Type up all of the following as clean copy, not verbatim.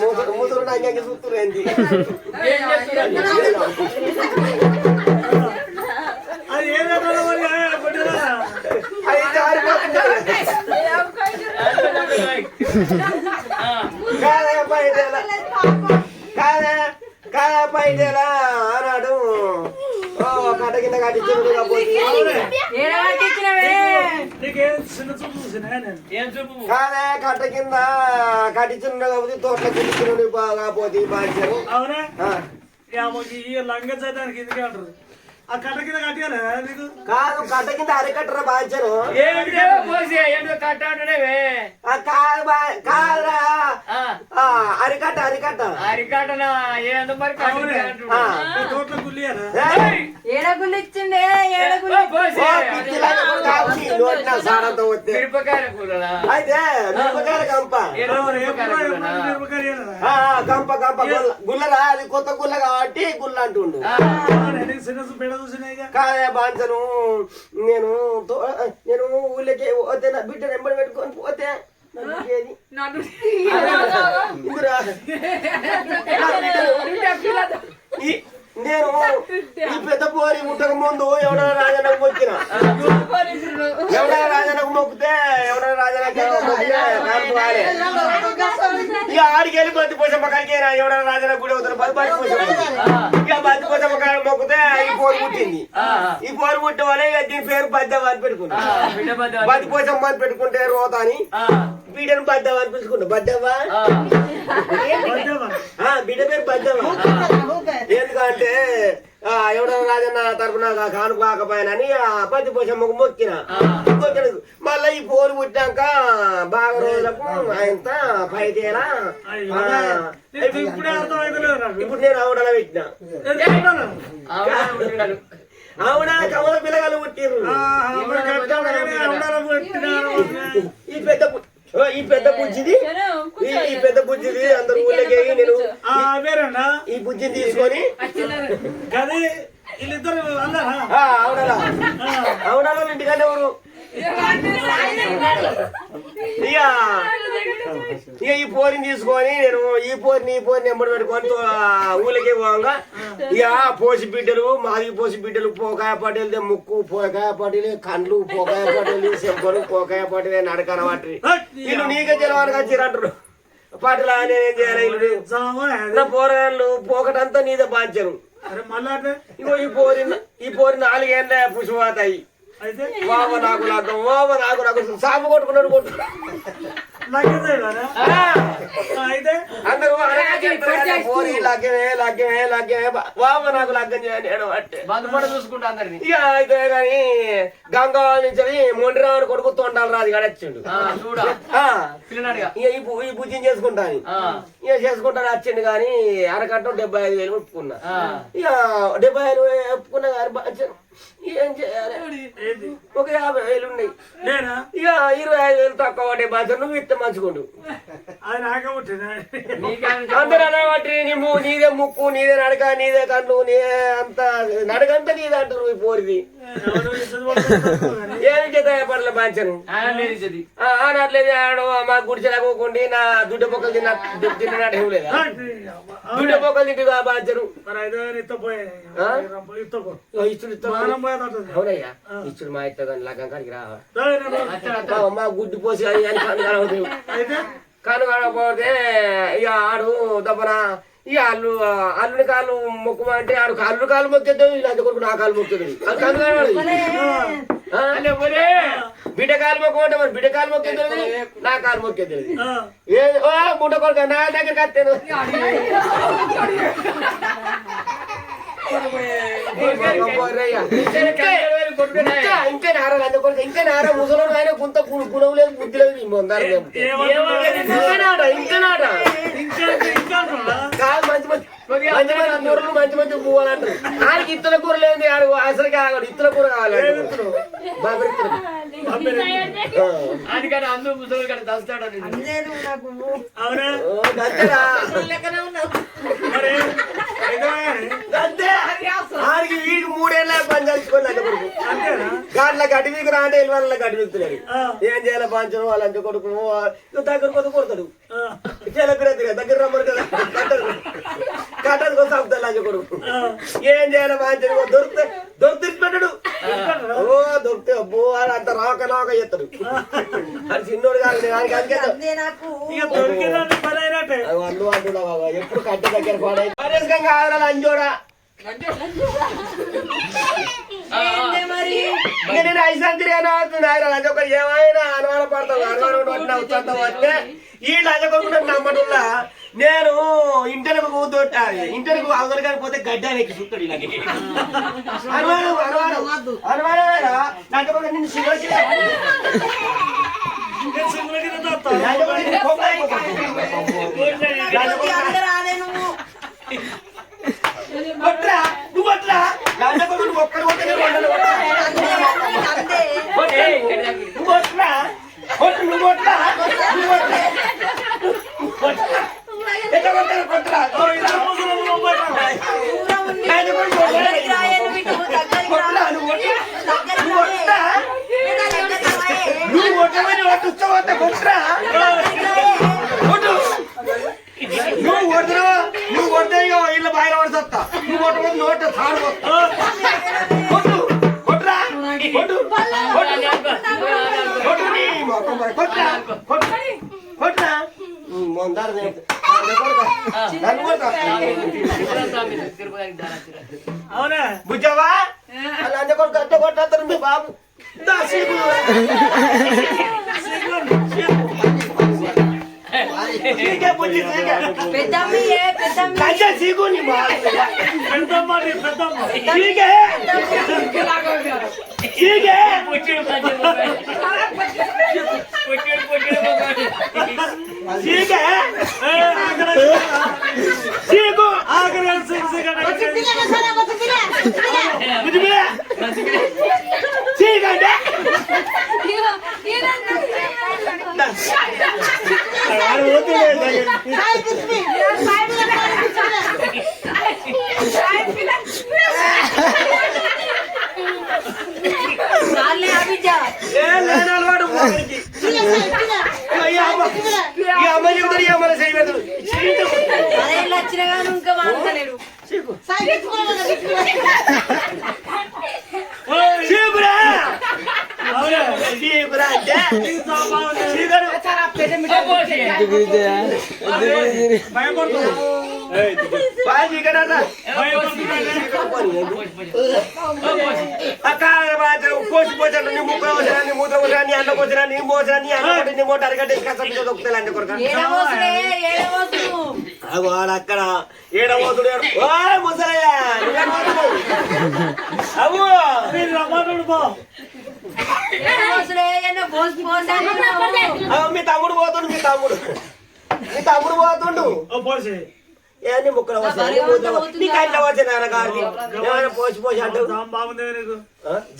మూతులు నాకు చూస్తురేంది అది ఏం పైటేలా అన్నాడు కట్ట కింద కట్టించాడు కాదే కట్ట కింద కట్టించిన కాబట్టి తోట కింద కాకపోతే బాధ్యత అవునా లంగ చైతానికి ఎందుకే అంటారు ఆ కట్ట కింద కట్టారా నీకు కాదు కట్ట కింద అరికట్టరా బాధ్యను కాదురా అరికట్ట అరికట్ట అరికట్టనా ఏందో మరి తోటలో గుల్లియారా ఏడగులు ఇచ్చిండే మిరపకాయల కూరలా అయితే మిరపకాయల కంప కంప కంప గుల్లరా అది కొత్త గుల్ల కాబట్టి గుల్ల అంటుండు కాదే బాంచను నేను ఊళ్ళకి పోతే నా బిడ్డ నెంబర్ పెట్టుకొని పోతే నేను ఈ పెద్ద పోరి ముట్టక ముందు ఎవడన్నా రాజనకు మొక్కిన ఎవడన్నా రాజనకు మొక్కితే ఎవడన్నా రాజనకు మొక్కితే ఇక ఆడికి వెళ్ళి బతి పోసమ్మ కలిగేనా ఎవడన్నా రాజనకు గుడి అవుతారు బతి పోసమ్మ ఇక బతి పోసమ్మ కాడ మొక్కితే ఈ పోరు పుట్టింది ఈ పోరు పుట్టిన వల్ల ఇక దీని పేరు బద్దెవ అని పెట్టుకున్నా బతి పోసమ్మ అని పెట్టుకుంటే రోత అని బిడ్డను బద్దెవ అని పిలుచుకుంటా బద్దెవ్వా బిడ్డ పేరు బద్దెవ్వ ఎందుకంటే ఎవడన్నా రాజన్న తరఫున కాను కాకపోయానని పత్తి పోసమ్మకు మొక్కిన మళ్ళీ ఈ పోరు పుట్టాక బాగా రోజులకు ఆయన పైతేలా ఇప్పుడు నేను ఆవిడల పెట్టిన ఆవిడ కమల పిల్లగాలు పుట్టిర్రు ఈ పెద్ద బుజ్జిది ఈ పెద్ద బుజ్జిది అందరు ఊళ్ళకి నేను ఈ బుజ్జిని తీసుకొని అవునా ఇంటికంటే ఎవరు ఇక ఈ పోరిని తీసుకొని నేను ఈ పోరిని ఎంబడి పెట్టుకొని ఊళ్ళకి పోగా ఇక పోసి బిడ్డలు మాది పోసి బిడ్డలు పోకాయ పట్టేలు ముక్కు పోకాయ పట్టేలే కండ్లు పోకాయ పట్టేలు చెంపలు పోకాయ పట్టేలే నడకన పట్టి వీళ్ళు నీకే జలవానికి వచ్చిరంటారు పాటలా నేనేం చేయాలి వీళ్ళు పోరాళ్ళు పోకటంతా నీదే బాధ్యను ఇగో ఈ పోరి 4 ఏళ్ళ పుష్పాతాయి వావ నాకు నాకు సాపు కొట్టుకున్నాడు కొట్టు అందరూ పోరి లగ్గమే వావ నాకు లగ్గం చేయాలి చూసుకుంటా అందరినీ ఇక అయితే కానీ గంగా నుంచి మొండిరావుని కొడుకు తొండాలి రాదు గడచ్చిండు ఈ పూజం చేసుకుంటాను ఇక చేసుకుంటాను వచ్చిండు కానీ అరకట్టం 75,000 ఒప్పుకున్నా ఇక 75,000 ఒప్పుకున్నా కానీ ఏం చేయాలి ఒక 50,000 ఉన్నాయి ఇక 25,000 తక్కువ పడే బాధ్యత నువ్వు ఇస్తే మంచుకోండు అందరూ అనబట్టి నీదే ముక్కు నీదే నడక నీదే కన్ను నీదే అంత నడకంతా నీదే అంటారు ఈ పోరిది ఏమి చేత పడలే బాంచను అనట్లేదు ఆడు మా గుడిచెలకోకుండా నా దుడ్డ పొక్కలు తిన్నట్టు ఏం లేదా దుడ్డ పొక్కలు తింటు బాంచను అవునయ్యా ఇచ్చుడు మా ఇస్తా లగ్గం కాడికి రావా మా గుడ్డు పోసి అని కనుగొనవుతుంది కనుగొనకపోతే ఇక ఆడు దప్పన ఇక అల్లుని కాళ్ళు మొక్కమంటే ఆడు అల్లుని కాళ్ళు మొక్కేద్దాం ఇలా కొడుకు నా కాళ్ళు మొక్కేది అది కనుగొనాలి బిడ్డ కాలు మొక్కమంటే మరి బిడ్డ కాలు మొక్కేది నా కాలు మొక్కేది బుడ్డ కొడుకు నా దగ్గరికి వస్తాను ఇంకా నారా ముసలోడు ఆయన కొంత గుణం లేదు బుద్ధి లేదు మంచి మంచి పువ్వాలంటారు ఆయనకి ఇత్తల కూర లేదు ఆడు అసలు కావాలి ఇత్తల కూర కావాలి ఆడికి వీడికి 3 ఏళ్ళ దాన్ని చదువుకోండి లంచ కొడుకు అంతేనా గాట్ల గడ్డి వీకు రా అంటే ఇల్లు గడ్డి వీకుతున్నాడు ఏం చేయాలి పంచం వాళ్ళ లంచ కొడుకు దగ్గర కొద్ది కొడతాడు దగ్గర రమ్మరు కదా కట్టదు కోసం అవుతాడు లంచ కొడుకు ఏం చేయాలి పంచం దొరికితే పెట్టాడు ఓ దొరికితే అబ్బో అని అంత రాక రాక చేస్తాడు అది చిన్నోడు కాదు ఇక దొరికిందని పని అయినట్టే అల్లు అంటున్నా బాబా ఎప్పుడు కట్ట దగ్గర పాడైతే కాదురా లంచోడా నేను ఐసంతిరి అని అవుతుంది ఆయన లంచొక ఏమైనా అనుమాన పడతావు అనుమానం వస్తే ఈ లంచకొకుండా నమ్మటంలా నేను ఇంటర్కు కూతొట్టాలి ఇంటర్కు అవతల కాకపోతే గడ్డానికి చూస్తాడు ఇలా అనుమానం అనుమానం అనుమానమేనా లంచకొక నిన్ను కొట్రా నువ్వు కొట్రా లంచకొక నువ్వు ఒక్కడు కొట్టనే నువ్వు కొట్రా కొట్టు నువ్వు కొట్రా నువ్వు కొట్రా ఎట్లా కొట్టారు కొట్రా నువ్వు కొట్టమని కొట్టుకోవద్ద కొట్రా కొట్టు నువ్వు కొడుతున్నావా నువ్వు కొడితే ఇల్లు బాగా పడుతా నువ్వు కొట్టమని నోట తాడు కొట్టు కొట్రా కొట్టు కొట్టు నీ మొత్తం కొట్రా కొట్టు కొట్రా అవునా బుజ్జవా అలా అంటే కొడుకు అట్ట కొట్టేస్తారు మీ బాబు సీకు నీ పెద్దమ్మ పెద్దమ్మ పోసిపోతాడు నీ ముక్క పోసినా నీ మూత్ర పోసినా నీ అన్న పోసినా నీ మోసినా నీ అన్న నీ మూట అరగంట కష్టం దొక్కుతాయి అంత కొరక వాడు అక్కడ ఏడబోతుడు ముసలయ్యా అవు మీ తమ్ముడు పోతుండు మీ తమ్ముడు పోతుండు ఏమని ముక్కలు వస్తాయి నీకు అట్లా వచ్చే నాన్న గారికి ఏమైనా పోసి అంటావు బాగుంది నీకు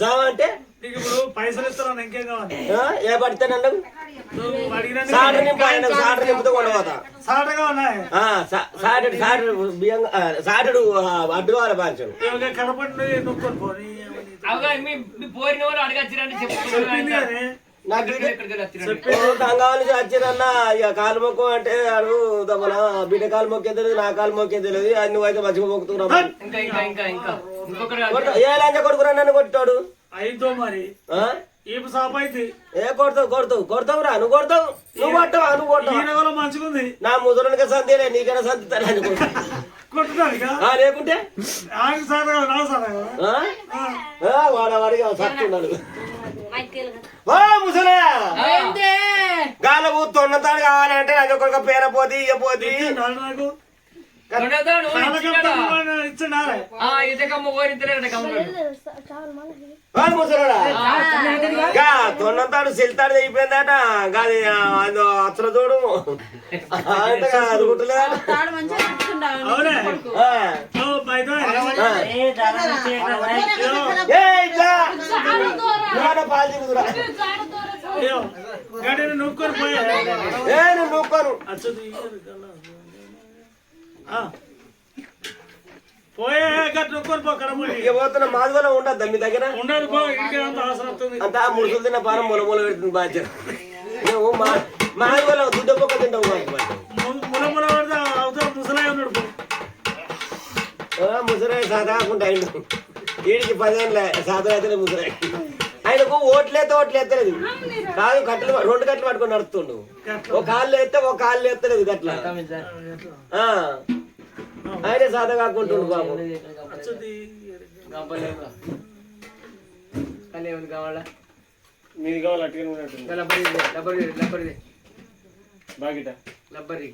జామ అంటే నీకు ఇప్పుడు పైసలు ఇస్తాను ఇంకేం కావాలి ఏ పడితేనండు సాటర్ నింపాడు సాటర్ నింపుతూ కొండపోతా సాటగా ఉన్నాయి సాటడు అడ్డు కావాలి పంచం కడపండి నొక్కొని పోనీ పోరిన వాళ్ళు అడగచ్చిరని చెప్పి గంగావళి వచ్చిరన్న ఇక కాలు మొక్క అంటే అడు మన బిడ్డ కాలు మొక్కే తెలియదు నా కాలు మొక్కే తెలియదు అది నువ్వైతే మంచిగా మొక్కుతున్నావు ఏ లంచ కొడుకురా నన్ను కొట్టాడు అయితో మరి ఏ కొడతావురా నువ్వు కొడతావు నువ్వు కొట్టవా మంచిగుంది నా ముదురునిక సందేలే నీకైనా సంతాను లేకుంటే వాడవాడిగా సత్తున్నాడు ముసలే గాలకు తొండతాడు కావాలంటే అది ఒక పేర పోతి ఇక పోతి తొండంతాడు సెల్తాడు అయిపోయిందట కాదు అది అచ్చల చూడు అది కుట్టలేదట పాలు దిగుతురా నొక్కొని పోయా నొక్కోను పోయే గట్టు నొక్కొని పో కడమూడి ఇక పోతున్న మాధవలో ఉండద్దా మీ దగ్గర ఉండదు పో ఇంటికి అంత అవసరం వస్తుంది అంతా ముడుసులు తిన్న పారం మొల మొల పెడుతుంది బాధ్యత నువ్వు మాధవలో దుడ్డ పొక్క తింటావు ముల ముల పడితే అవతల ముసలాయి ఉన్నాడు పో ముసరాయి సాధాకుండా ఆయన వీడికి 10 ఏళ్ళ సాధన అయితే ముసరాయి ఆయనకు ఓట్లేత్తలేదు కాదు కట్టలు 2 కట్టలు పట్టుకొని నడుస్తుండు ఒక కాళ్ళు ఎత్తలేదు గట్ల ఆయన సాధ కాకుంటుండు బాబు కావాలా మీది కావాలి అట్టుగా ఉన్నట్టుంది బాగిట లబ్బరి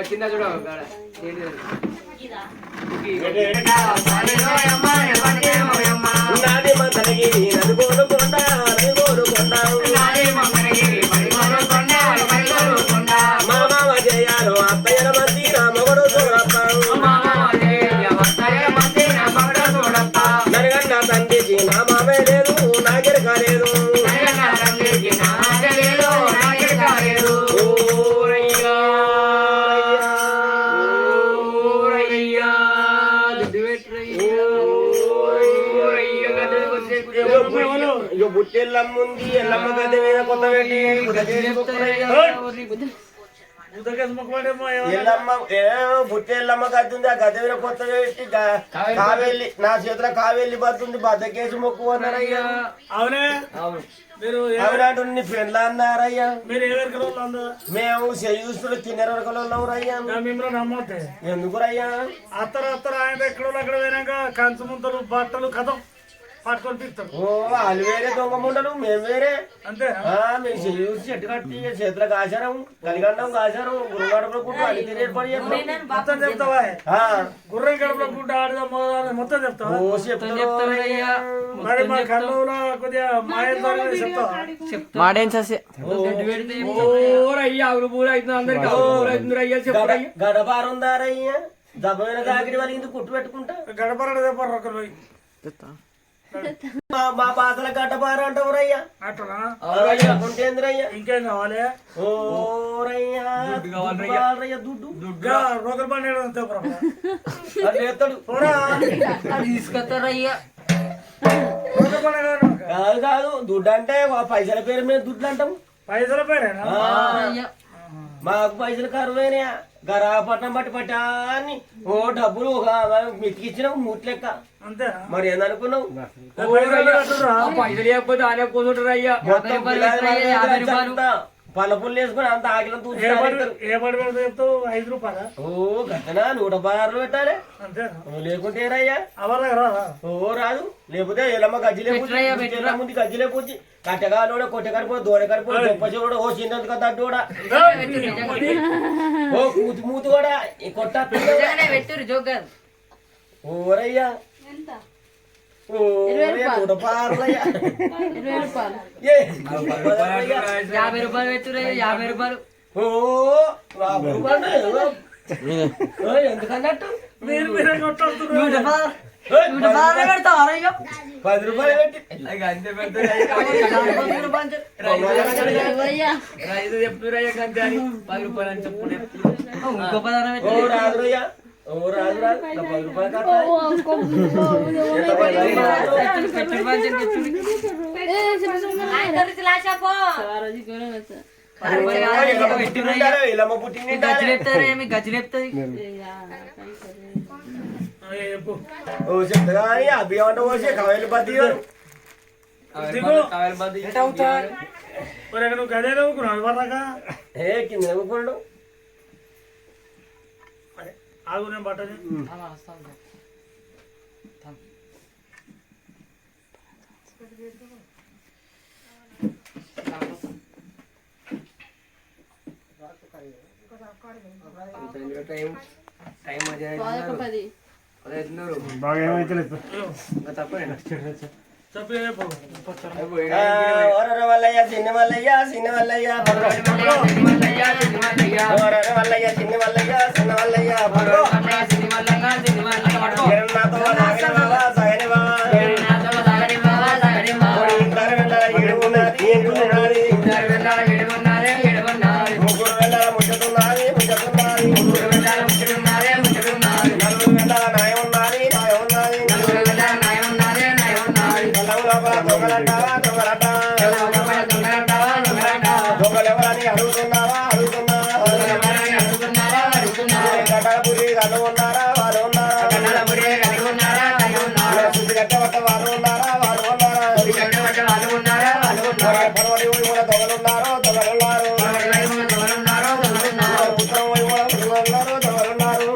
కింద చూడ నాది మందరగిరి నలుగోలుకొండ మా మామ చేయాలో అత్తయ్యల మంది నా మొగడు చూడప్ప నరగన్న తండ్రికి నా మామే లేదు నాకెరు కాలేదు బుట్టెల్లమ్మ ఉంది ఎల్లమ్మ గద్దె మీద కొత్త పెట్టి ఎల్లమ్మ బుట్టెల్లమ్మ గద్దె ఉంది ఆ గద్దె మీద కొత్త పెట్టి కావేలి నా చేతిలో కావేలి బతుంది బద్దకేసి మొక్కు అన్నారయ్యా అవునే మీరు ఎవరంటే ఫ్రెండ్లా అన్నారయ్యా మీరు ఏ వరకు వాళ్ళు మేము చూస్తున్న తిన్నర వరకు ఉన్నారయ్యా మిమ్మల్ని నమ్మొద్దే ఎందుకు రయ్యా అత్తరు ఆయన ఎక్కడో అక్కడ పోయినాక కంచు ముంతలు బట్టలు కథం పట్టుకొని పిస్తారు ఓ వాళ్ళు వేరే దొంగ ముండలు మేము వేరే అంతే మేము చూసి చెట్టు కట్టి చేతుల కాశారం కలిగండం కాశారం గురుగడపలో పుట్టు అన్ని తిరిగి పడి మొత్తం చెప్తావా గుర్రం గడపలో గుడ్డ ఆడదా మొత్తం చెప్తావా ఓ చెప్తారయ్యా మరి మా కళ్ళలో కొద్దిగా మాయ చెప్తావా గడపారుందారయ్యా దబ్బైన దాగిడి వాళ్ళ ఇందుకు కుట్టు పెట్టుకుంటా గడపరాడు చెప్పారు ఒకరు పోయి మా బాధల గడ్డపార అంటావురయ్యా అట్లా ఉంటేంద్రయ్యా ఇంకేం కావాలి ఓరయ్యా దుడ్డు రోగలు పండి అది ఎత్తాడు తీసుకొస్తారయ్యా కాదు దుడ్డు అంటే పైసల పేరు మీద దుడ్డు అంటాం పైసల పేరేనా మాకు పైసలు కరువైనాయా గరాపట్నం బట్టి పట్టాన్ని ఓ డబ్బులు మితికిచ్చిన మూట్ లెక్క అంతేనా మరి ఏందనుకున్నావు పైసలు లేకపోతే ఆయన కూర్చుంటారు అయ్యా పల్లపుల్లు వేసుకుని అంత ఆకిలం ఏ పడి పెడితే చెప్తావు 5 రూపాయలా ఓ గతనా 116 పెట్టాలి అంతేనా లేకుంటే ఏరయ్యా అవర్ రాదా ఓ రాదు లేకపోతే ఎలమ్మ గజ్జిలే ముందు గజ్జిలే పూచి కట్టగాలోడ కొట్టకడిపో దూడకడిపో దొప్పచోడ ఓ చిన్నది కదా దూడ ఓ కూతి మూతి కూడా కొట్ట ఓరయ్యా ఓ 116 50 రూపాయలు పెట్టురయ్యా 50 రూపాయలు ఓ ఎందుకన్నట్టు మీరు మీరే కొట్టుకుంటున్నారు 10 రూపాయలు పెట్టి అంతే పెడతారు చెప్తురయ్యా కంటే అని 10 రూపాయలు అని చెప్పుకునే ఇంకో 10 ఓ రాదురయ్యా ఓ రాదు 10 రూపాయలు ఇలమ్మ పుట్టింది గజ్జిలేపుతుంది ఓ చెప్తా అభియం అంటే పోసి కావేలి బద్ది నువ్వు గదే నవ్వుకున్నావు ఇవ్వరాగా ఏ కింద నవ్వుకోండు ఆగు నేను బట్టని బాగా ఏమైతే వల్లయ్య చిన్న వల్లయ్య చిన్న వల్లయ్య వల్లయ్య చిన్న వల్లయ్య చిన్న వల్లయ్య ముగ్గురు వెళ్ళ ముచ్చతున్నది ముచ్చతున్నది వైపుల దొంగలున్నారో దొంగలున్నారు ఉత్తరం వైపుల దొంగలున్నారో దొంగలున్నారు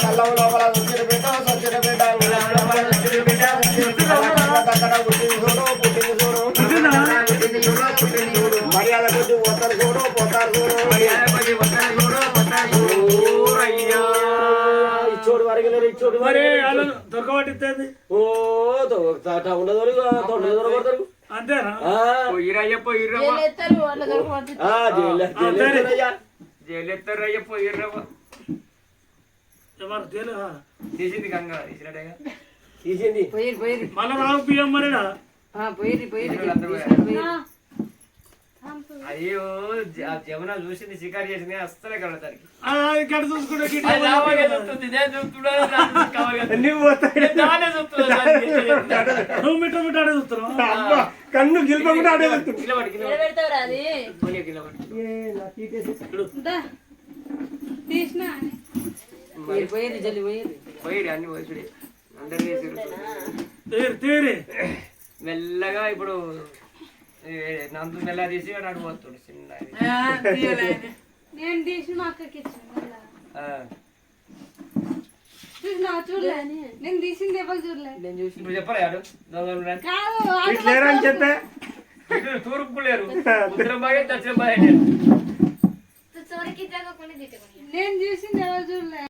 కల్లం లోపల వచ్చిన బిడ్డ సచ్చిన బిడ్డ పుట్టింది చూడు మర్యాద కొద్ది పోతారు చూడు ఇచ్చోడు వరగలేరు ఇచ్చోడు మరి వాళ్ళు దొరకబట్టిస్తుంది ఓ ఉండదు దొరకబడతారు అంతేనా పోయిరయ్య పోయిర్రవ జైలెత్తారయ్య పోయిర్రవ ఎవరు జైలు తీసింది గంగ తీసినట్టేగా తీసింది మళ్ళా రావు పిఎం మరిడా అయ్యో జమున చూసింది షికారు చేసింది అస్సలే కడతారికి ఇక్కడ చూసుకుంటే నువ్వు మిట్ట మిట్ట ఆడే చూస్తున్నావు కన్ను గిల్పకుండా ఆడే పోయి అన్ని వయసుడే అందరు తీరి మెల్లగా ఇప్పుడు నందు మెల్లగా తీసి అటు పోతాడు చిన్న నేను తీసి మా అక్కకి ఇచ్చాను చూడలే నేను తీసింది ఎవరు చూడలే ఇప్పుడు చెప్పలే ఆడు దొంగలు కాదు అని చెప్పే తూర్పు లేరు ఉత్తరం బాగా దక్షిణ బాగా నేను